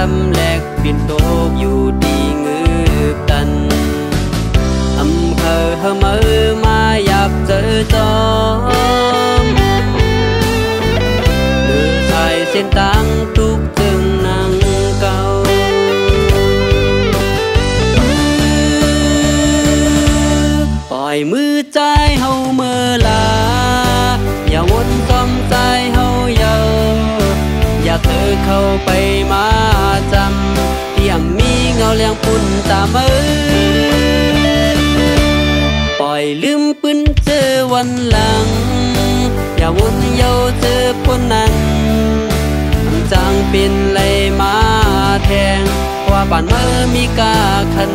ำแหลกปิ่นโตกอยู่ดีงืบตันอำเภอเฮมือมาอยากเจอจอมหรือใส่เส้นตังทุกจึงนางเก่าปล่อยมือใจเฮาเมื่อลาอย่าวนซ้อมใจเฮาเยาอย่าเธอเข้าไปมาจำเที่ยมมีเงาเลี้ยงปุ่นตามือปล่อยลืมปืนเจอวันหลังอย่าวนเยาเจอคนนั้นจางเป็นไรมาแทงว่าบ้านเมื่อมีกาคัน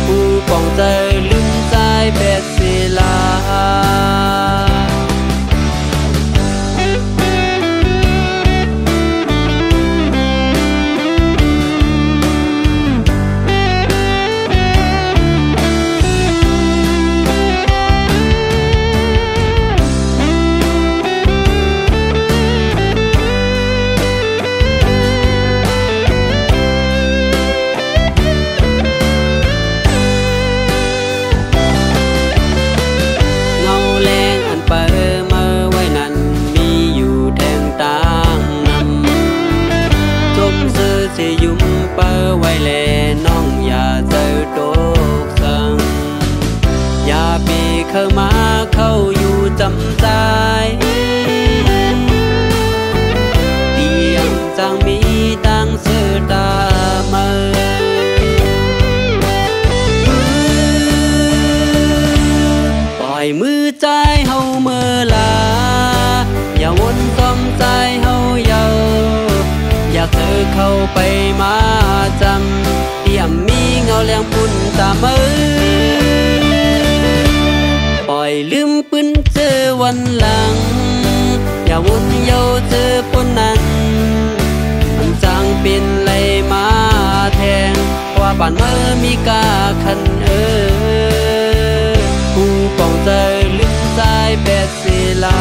ผู้ปองใจลืมใจแบดเวลายุ่มเปอไว้แลน้องอย่าเจอโตกสังอย่าปีเข้ามาเข้าอยู่จำใจเตียงจังมีตั้งเสือตาเมื่อปล่อยมือใจเฮาเมื่อลาอย่าวนซ้อมใจเฮาเยาอยากเธอเข้าไปมาจำเที่ยมมีเงาเลี้ยงปุ่นตามือปล่อยลืมปืนเจอวันหลังอย่าวนเยาเจอคนนั้นมันจางเป็นไรมาแทงว่าบ้านเมื่อมีกาคันผู้ปองใจลืมใจแบดเวลา